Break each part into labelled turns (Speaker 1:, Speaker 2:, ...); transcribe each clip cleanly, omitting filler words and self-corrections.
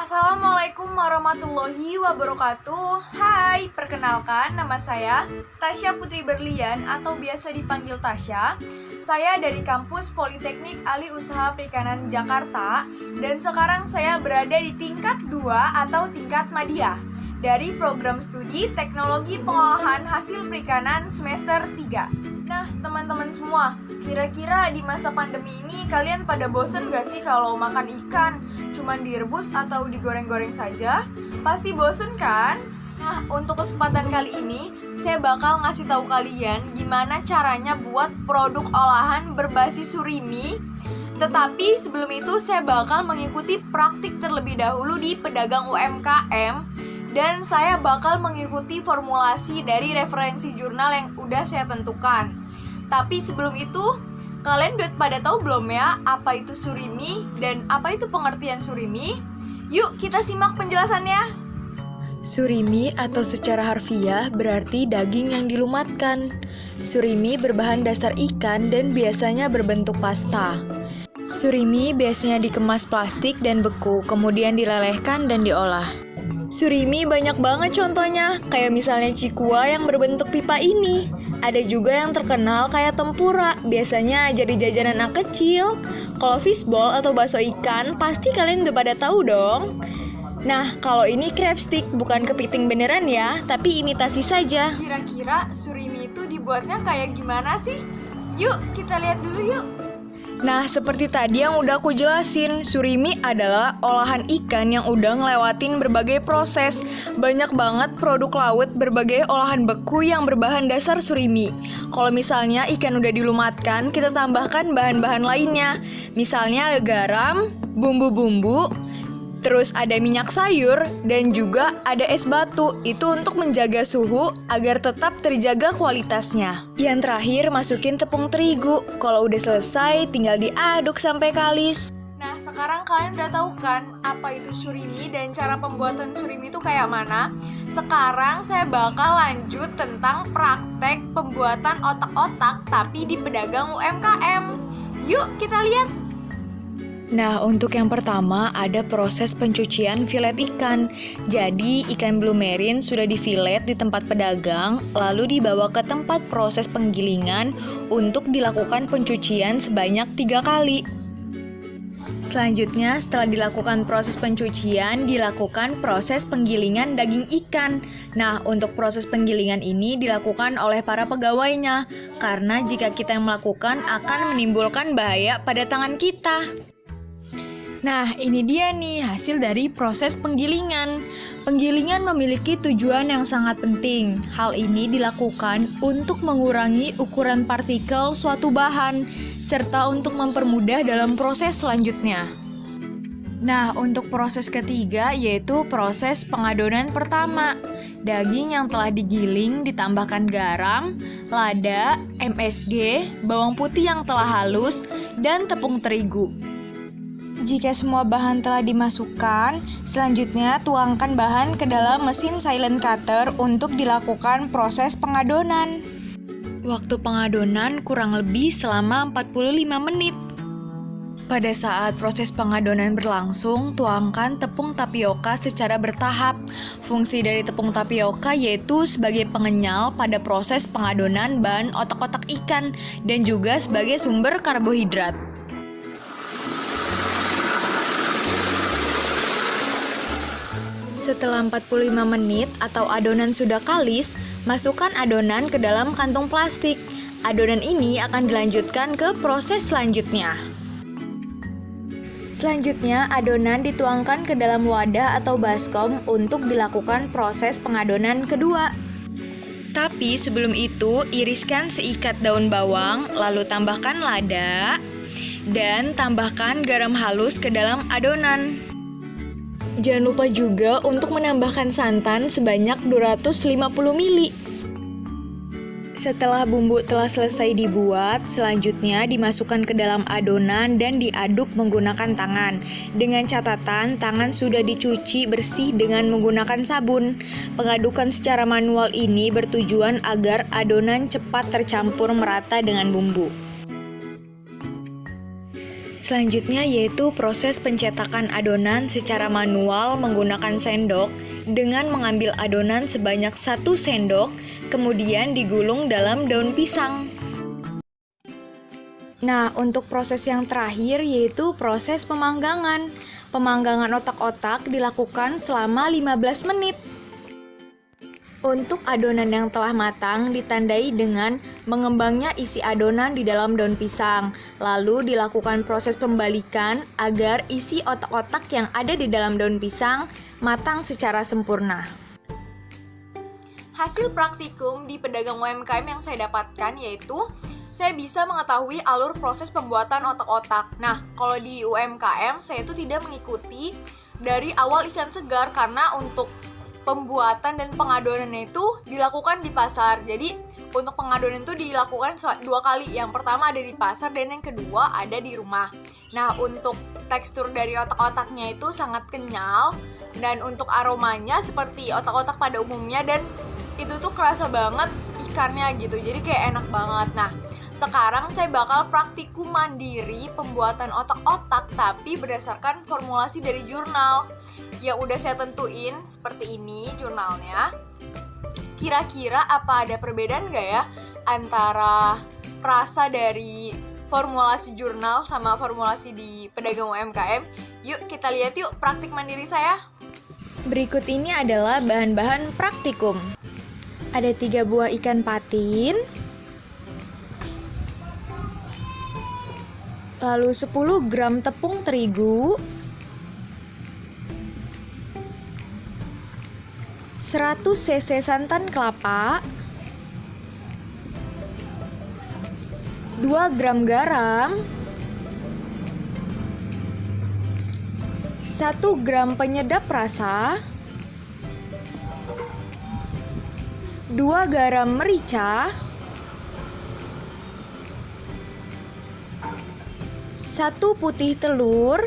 Speaker 1: Assalamualaikum warahmatullahi wabarakatuh. Hai, perkenalkan nama saya Tasya Putri Berlian atau biasa dipanggil Tasya. Saya dari kampus Politeknik Alih Usaha Perikanan Jakarta dan sekarang saya berada di tingkat 2 atau tingkat madiyah dari program studi Teknologi Pengolahan Hasil Perikanan semester 3. Nah, teman-teman semua, kira-kira di masa pandemi ini kalian pada bosen gak sih kalau makan ikan cuman direbus atau digoreng-goreng saja? Pasti bosen kan? Nah, untuk kesempatan kali ini saya bakal ngasih tahu kalian gimana caranya buat produk olahan berbasis surimi. Tetapi sebelum itu saya bakal mengikuti praktik terlebih dahulu di pedagang UMKM dan saya bakal mengikuti formulasi dari referensi jurnal yang udah saya tentukan. Tapi sebelum itu, kalian udah pada tahu belum ya apa itu surimi dan apa itu pengertian surimi? Yuk kita simak penjelasannya.
Speaker 2: Surimi atau secara harfiah berarti daging yang dilumatkan. Surimi berbahan dasar ikan dan biasanya berbentuk pasta. Surimi biasanya dikemas plastik dan beku, kemudian dilelehkan dan diolah. Surimi banyak banget contohnya, kayak misalnya cikua yang berbentuk pipa ini. Ada juga yang terkenal kayak tempura, biasanya jadi jajanan anak kecil. Kalau fishball atau bakso ikan, pasti kalian udah pada tahu dong. Nah, kalau ini crab stick, bukan kepiting beneran ya, tapi imitasi saja.
Speaker 1: Kira-kira surimi itu dibuatnya kayak gimana sih? Yuk kita lihat dulu yuk.
Speaker 2: Nah, seperti tadi yang udah aku jelasin, surimi adalah olahan ikan yang udah ngelewatin berbagai proses. Banyak banget produk laut berbagai olahan beku yang berbahan dasar surimi. Kalau misalnya ikan udah dilumatkan, kita tambahkan bahan-bahan lainnya. Misalnya garam, bumbu-bumbu, terus ada minyak sayur, dan juga ada es batu. Itu untuk menjaga suhu agar tetap terjaga kualitasnya. Yang terakhir, masukin tepung terigu. Kalau udah selesai, tinggal diaduk sampai kalis.
Speaker 1: Nah, sekarang kalian udah tahu kan apa itu surimi dan cara pembuatan surimi itu kayak mana? Sekarang saya bakal lanjut tentang praktek pembuatan otak-otak tapi di pedagang UMKM. Yuk kita lihat.
Speaker 2: Nah, untuk yang pertama ada proses pencucian filet ikan. Jadi, ikan blue marine sudah difilet di tempat pedagang, lalu dibawa ke tempat proses penggilingan untuk dilakukan pencucian sebanyak 3 kali. Selanjutnya, setelah dilakukan proses pencucian, dilakukan proses penggilingan daging ikan. Nah, untuk proses penggilingan ini dilakukan oleh para pegawainya, karena jika kita yang melakukan akan menimbulkan bahaya pada tangan kita. Nah, ini dia nih hasil dari proses penggilingan. Penggilingan memiliki tujuan yang sangat penting. Hal ini dilakukan untuk mengurangi ukuran partikel suatu bahan, serta untuk mempermudah dalam proses selanjutnya. Nah, untuk proses ketiga yaitu proses pengadonan pertama. Daging yang telah digiling ditambahkan garam, lada, MSG, bawang putih yang telah halus, dan tepung terigu.
Speaker 1: Jika semua bahan telah dimasukkan, selanjutnya tuangkan bahan ke dalam mesin silent cutter untuk dilakukan proses pengadonan.
Speaker 2: Waktu pengadonan kurang lebih selama 45 menit. Pada saat proses pengadonan berlangsung, tuangkan tepung tapioka secara bertahap. Fungsi dari tepung tapioka yaitu sebagai pengenyal pada proses pengadonan bahan otak-otak ikan dan juga sebagai sumber karbohidrat. Setelah 45 menit atau adonan sudah kalis, masukkan adonan ke dalam kantung plastik. Adonan ini akan dilanjutkan ke proses selanjutnya. Selanjutnya, adonan dituangkan ke dalam wadah atau baskom untuk dilakukan proses pengadonan kedua. Tapi sebelum itu, iriskan seikat daun bawang, lalu tambahkan lada, dan tambahkan garam halus ke dalam adonan. Jangan lupa juga untuk menambahkan santan sebanyak 250 ml. Setelah bumbu telah selesai dibuat, selanjutnya dimasukkan ke dalam adonan dan diaduk menggunakan tangan. Dengan catatan, tangan sudah dicuci bersih dengan menggunakan sabun. Pengadukan secara manual ini bertujuan agar adonan cepat tercampur merata dengan bumbu. Selanjutnya yaitu proses pencetakan adonan secara manual menggunakan sendok dengan mengambil adonan sebanyak 1 sendok, kemudian digulung dalam daun pisang. Nah, untuk proses yang terakhir yaitu proses pemanggangan. Pemanggangan otak-otak dilakukan selama 15 menit. Untuk adonan yang telah matang ditandai dengan mengembangnya isi adonan di dalam daun pisang. Lalu dilakukan proses pembalikan agar isi otak-otak yang ada di dalam daun pisang matang secara sempurna.
Speaker 1: Hasil praktikum di pedagang UMKM yang saya dapatkan yaitu saya bisa mengetahui alur proses pembuatan otak-otak. Nah, kalau di UMKM saya itu tidak mengikuti dari awal ikan segar karena untuk pembuatan dan pengadonannya itu dilakukan di pasar. Jadi untuk pengadonan itu dilakukan 2 kali. Yang pertama ada di pasar dan yang kedua ada di rumah. Nah, untuk tekstur dari otak-otaknya itu sangat kenyal dan untuk aromanya seperti otak-otak pada umumnya dan itu tuh kerasa banget ikannya gitu. Jadi kayak enak banget. Nah, sekarang saya bakal praktikum mandiri pembuatan otak-otak tapi berdasarkan formulasi dari jurnal. Yang udah saya tentuin seperti ini jurnalnya. Kira-kira apa ada perbedaan nggak ya antara rasa dari formulasi jurnal sama formulasi di pedagang UMKM? Yuk kita lihat yuk praktik mandiri saya.
Speaker 2: Berikut ini adalah bahan-bahan praktikum. Ada 3 buah ikan patin, lalu 10 gram tepung terigu, 100 cc santan kelapa, 2 gram garam, 1 gram penyedap rasa, 2 garam merica, 1 putih telur,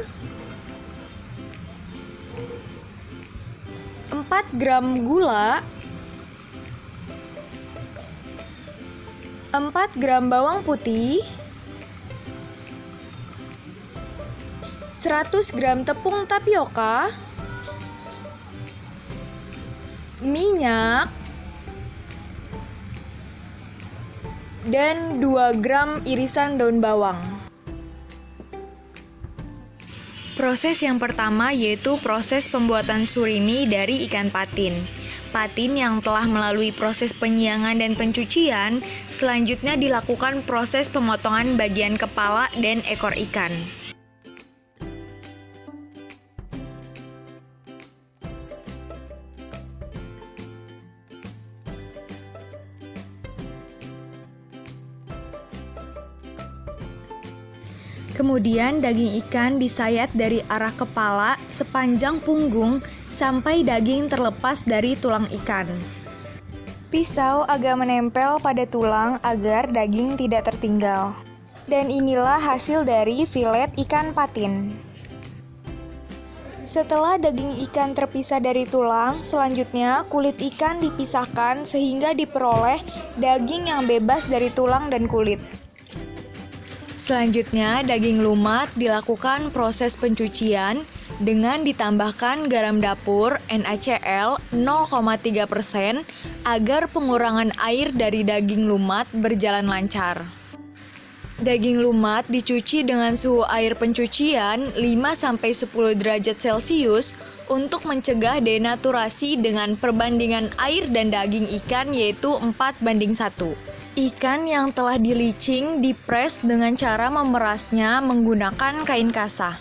Speaker 2: 4 gram gula, 4 gram bawang putih, 100 gram tepung tapioka, minyak, dan 2 gram irisan daun bawang. Proses yang pertama yaitu proses pembuatan surimi dari ikan patin. Patin yang telah melalui proses penyiangan dan pencucian, selanjutnya dilakukan proses pemotongan bagian kepala dan ekor ikan. Kemudian daging ikan disayat dari arah kepala sepanjang punggung sampai daging terlepas dari tulang ikan. Pisau agak menempel pada tulang agar daging tidak tertinggal. Dan inilah hasil dari filet ikan patin. Setelah daging ikan terpisah dari tulang, selanjutnya kulit ikan dipisahkan sehingga diperoleh daging yang bebas dari tulang dan kulit. Selanjutnya, daging lumat dilakukan proses pencucian dengan ditambahkan garam dapur NaCl 0,3% agar pengurangan air dari daging lumat berjalan lancar. Daging lumat dicuci dengan suhu air pencucian 5-10 derajat Celcius untuk mencegah denaturasi dengan perbandingan air dan daging ikan yaitu 4:1. Ikan yang telah dilicing dipres dengan cara memerasnya menggunakan kain kasah.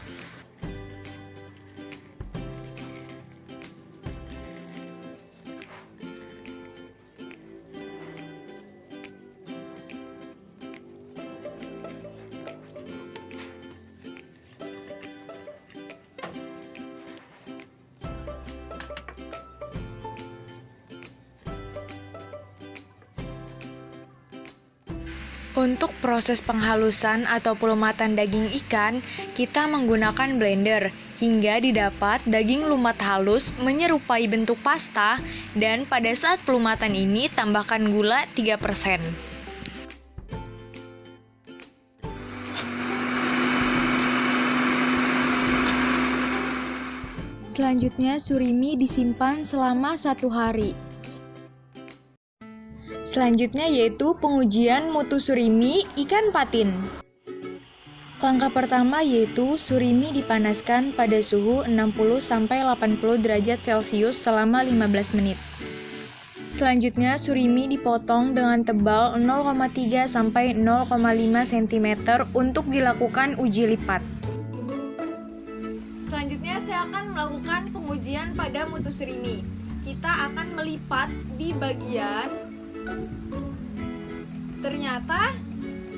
Speaker 2: Untuk proses penghalusan atau pelumatan daging ikan, kita menggunakan blender hingga didapat daging lumat halus menyerupai bentuk pasta dan pada saat pelumatan ini tambahkan gula 3%.
Speaker 1: Selanjutnya, surimi disimpan selama 1 hari. Selanjutnya yaitu pengujian mutu surimi ikan patin. Langkah pertama yaitu surimi dipanaskan pada suhu 60-80 derajat Celcius selama 15 menit. Selanjutnya, surimi dipotong dengan tebal 0,3 sampai 0,5 cm untuk dilakukan uji lipat. Selanjutnya, saya akan melakukan pengujian pada mutu surimi. Kita akan melipat di bagian. Ternyata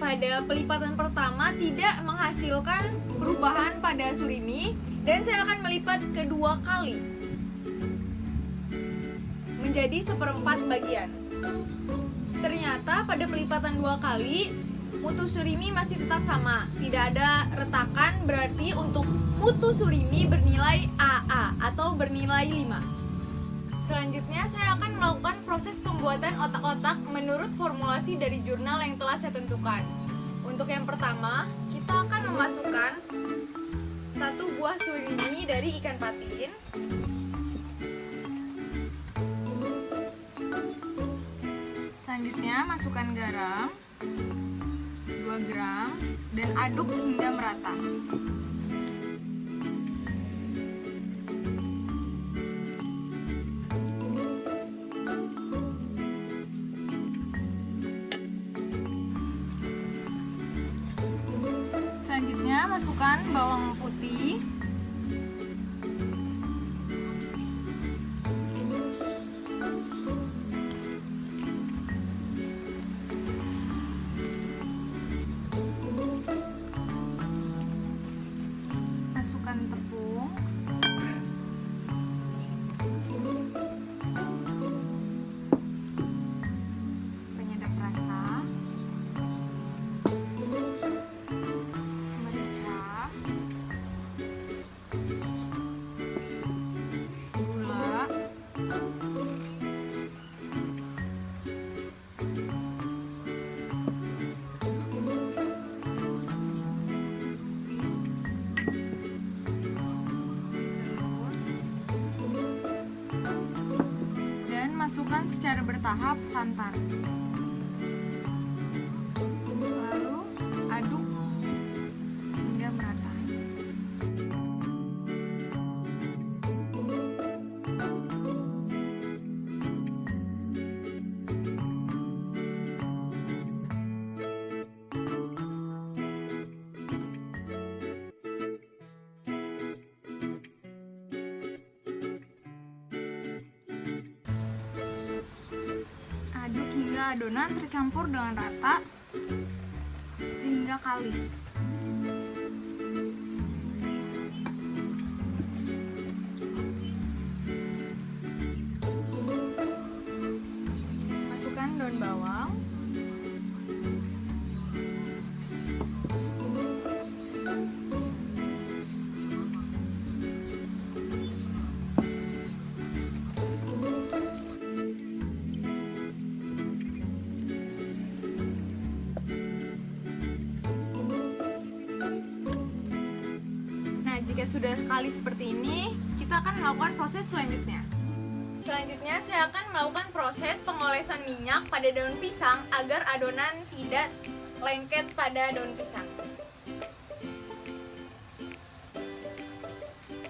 Speaker 1: pada pelipatan pertama tidak menghasilkan perubahan pada surimi, dan saya akan melipat kedua kali menjadi 1/4 bagian. Ternyata pada pelipatan 2 kali mutu surimi masih tetap sama, tidak ada retakan, berarti untuk mutu surimi bernilai AA atau bernilai 5. Selanjutnya saya akan melakukan proses pembuatan otak-otak menurut formulasi dari jurnal yang telah saya tentukan. Untuk yang pertama, kita akan memasukkan 1 buah surimi dari ikan patin. Selanjutnya masukkan garam 2 gram dan aduk hingga merata. Selanjutnya masukkan bawang putih, masukkan tepung, penyedap rasa, merica, gula, dan masukkan secara bertahap santan. Lalu aduk hingga merata. Aduk hingga adonan tercampur dengan rata sehingga kalis. Masukkan daun bawang, jika sudah kali seperti ini, kita akan melakukan proses selanjutnya. Selanjutnya, saya akan melakukan proses pengolesan minyak pada daun pisang agar adonan tidak lengket pada daun pisang.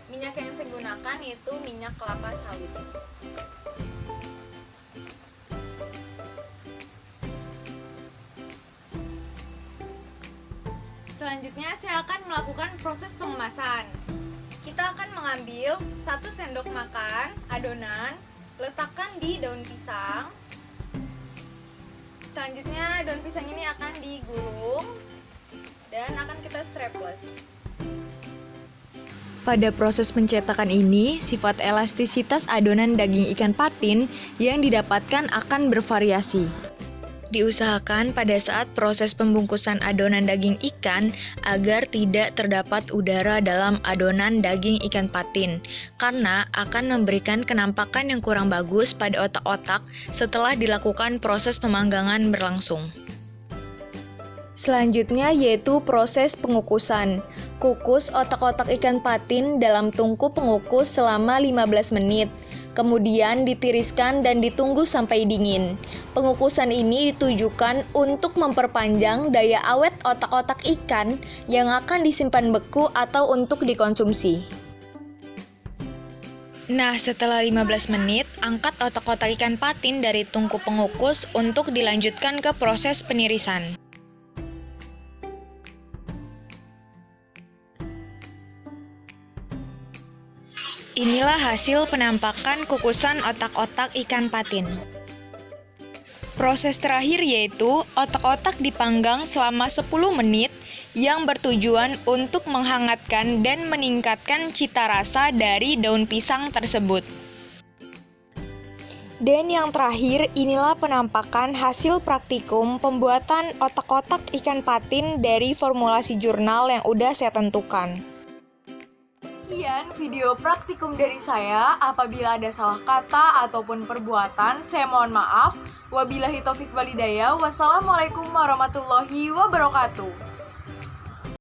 Speaker 1: Minyak yang saya gunakan yaitu minyak kelapa sawit. Selanjutnya, saya akan melakukan proses pengemasan. Kita akan mengambil 1 sendok makan adonan, letakkan di daun pisang. Selanjutnya, daun pisang ini akan digulung dan akan kita strapless.
Speaker 2: Pada proses pencetakan ini, sifat elastisitas adonan daging ikan patin yang didapatkan akan bervariasi. Diusahakan pada saat proses pembungkusan adonan daging ikan agar tidak terdapat udara dalam adonan daging ikan patin, karena akan memberikan kenampakan yang kurang bagus pada otak-otak setelah dilakukan proses pemanggangan berlangsung. Selanjutnya yaitu proses pengukusan. Kukus otak-otak ikan patin dalam tungku pengukus selama 15 menit. Kemudian ditiriskan dan ditunggu sampai dingin. Pengukusan ini ditujukan untuk memperpanjang daya awet otak-otak ikan yang akan disimpan beku atau untuk dikonsumsi. Nah, setelah 15 menit, angkat otak-otak ikan patin dari tungku pengukus untuk dilanjutkan ke proses penirisan. Inilah hasil penampakan kukusan otak-otak ikan patin. Proses terakhir yaitu otak-otak dipanggang selama 10 menit yang bertujuan untuk menghangatkan dan meningkatkan cita rasa dari daun pisang tersebut. Dan yang terakhir, inilah penampakan hasil praktikum pembuatan otak-otak ikan patin dari formulasi jurnal yang udah saya tentukan.
Speaker 1: Sekian video praktikum dari saya. Apabila ada salah kata ataupun perbuatan, saya mohon maaf. Wabillahi taufik walhidayah. Wassalamualaikum warahmatullahi wabarakatuh.